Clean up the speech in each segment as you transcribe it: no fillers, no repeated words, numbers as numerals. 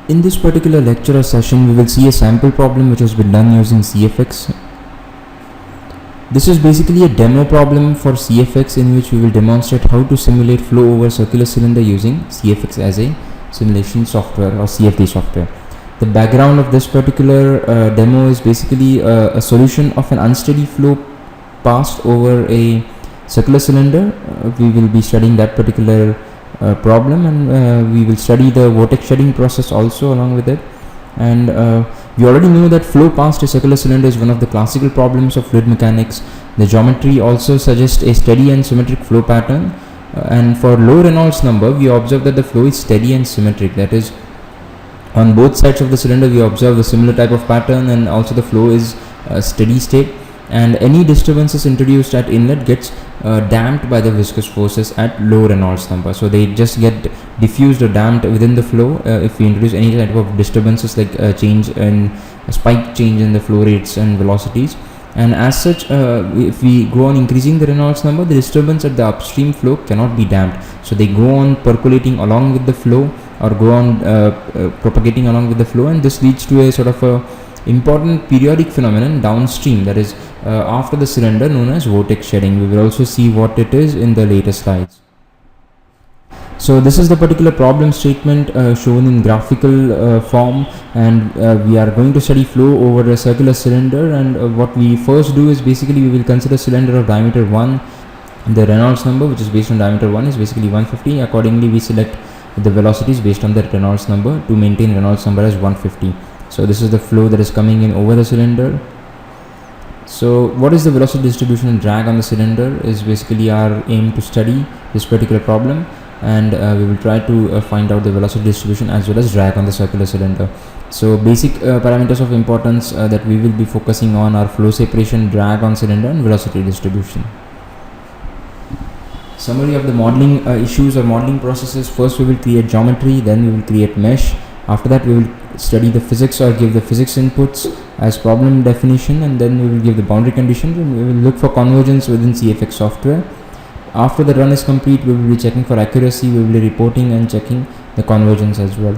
In this particular lecture or session, we will see a sample problem which has been done using CFX. This is basically a demo problem for CFX in which we will demonstrate how to simulate flow over circular cylinder using CFX as a simulation software or CFD software. The background of this particular demo is basically a solution of an unsteady flow passed over a circular cylinder. We will be studying that particular problem, and we will study the vortex shedding process also along with it. And we already know that flow past a circular cylinder is one of the classical problems of fluid mechanics. The geometry also suggests a steady and symmetric flow pattern, and for low Reynolds number we observe that the flow is steady and symmetric. That is, on both sides of the cylinder we observe a similar type of pattern, and also the flow is steady state, and any disturbances introduced at inlet gets damped by the viscous forces at low Reynolds number. So they just get diffused or damped within the flow if we introduce any type of disturbances like change in spike change in the flow rates and velocities. And as such, if we go on increasing the Reynolds number, the disturbance at the upstream flow cannot be damped, so they go on percolating along with the flow, or go on propagating along with the flow, and this leads to a sort of a important periodic phenomenon downstream, that is after the cylinder, known as vortex shedding. We will also see what it is in the later slides. So this is the particular problem statement shown in graphical form, and we are going to study flow over a circular cylinder. And what we first do is basically we will consider cylinder of diameter 1. The Reynolds number, which is based on diameter 1, is basically 150. Accordingly, we select the velocities based on the Reynolds number to maintain Reynolds number as 150. So this is the flow that is coming in over the cylinder. So what is the velocity distribution and drag on the cylinder is basically our aim to study this particular problem, and we will try to find out the velocity distribution as well as drag on the circular cylinder. So basic parameters of importance that we will be focusing on are flow separation, drag on cylinder, and velocity distribution. Summary of the modeling issues or modeling processes. First we will create geometry, then we will create mesh. After that we will study the physics or give the physics inputs as problem definition, and then we will give the boundary conditions, and we will look for convergence within CFX software. After the run is complete, we will be checking for accuracy, we will be reporting and checking the convergence as well.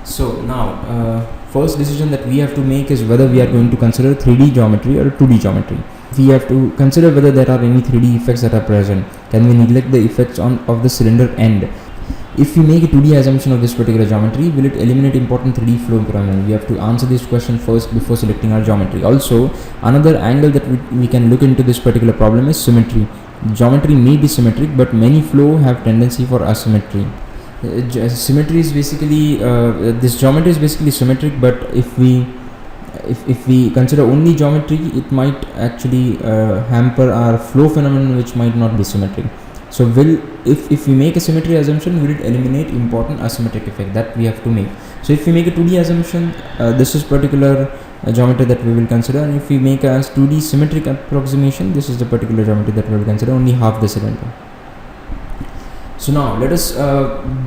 So now first decision that we have to make is whether we are going to consider 3D geometry or 2D geometry. We have to consider whether there are any 3D effects that are present. Can we neglect the effects of the cylinder end? If we make a 2D assumption of this particular geometry, will it eliminate important 3D flow phenomena? We have to answer this question first before selecting our geometry. Also, another angle that we can look into this particular problem is symmetry. Geometry may be symmetric, but many flow have tendency for asymmetry. Symmetry is basically this geometry is basically symmetric, but if we consider only geometry, it might actually hamper our flow phenomenon, which might not be symmetric. So if we make a symmetry assumption, will it eliminate important asymmetric effect? That we have to make. So if we make a 2D assumption, this is particular geometry that we will consider, and if we make a 2D symmetric approximation, this is the particular geometry that we will consider, only half the cylinder. So now let us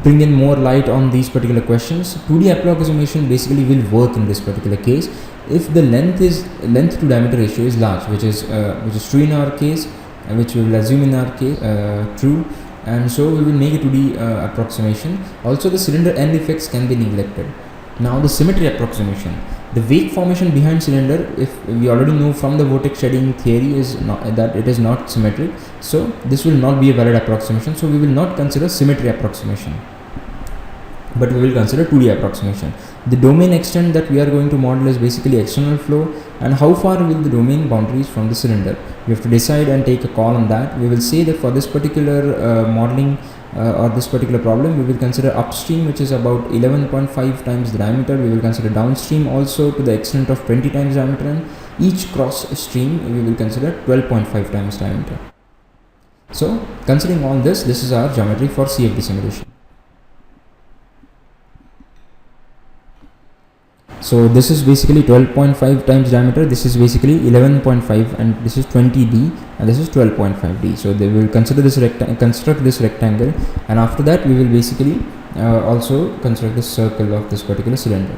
bring in more light on these particular questions. 2D approximation basically will work in this particular case if the length to diameter ratio is large, which is true in our case, which we will assume in our case true, and so we will make a 2D approximation. Also, the cylinder end effects can be neglected. Now the symmetry approximation. The wake formation behind cylinder, if we already know from the vortex shedding theory, is not that it is not symmetric, so this will not be a valid approximation. So we will not consider symmetry approximation, but we will consider 2D approximation. The domain extent that we are going to model is basically external flow, and how far will the domain boundaries from the cylinder. We have to decide and take a call on that. We will say that for this particular modeling or this particular problem, we will consider upstream, which is about 11.5 times the diameter. We will consider downstream also to the extent of 20 times diameter, and each cross stream we will consider 12.5 times diameter. So considering all this is our geometry for CFD simulation. So this is basically 12.5 times diameter, this is basically 11.5, and this is 20D, and this is 12.5D. So they will consider this construct this rectangle, and after that we will basically also construct the circle of this particular cylinder.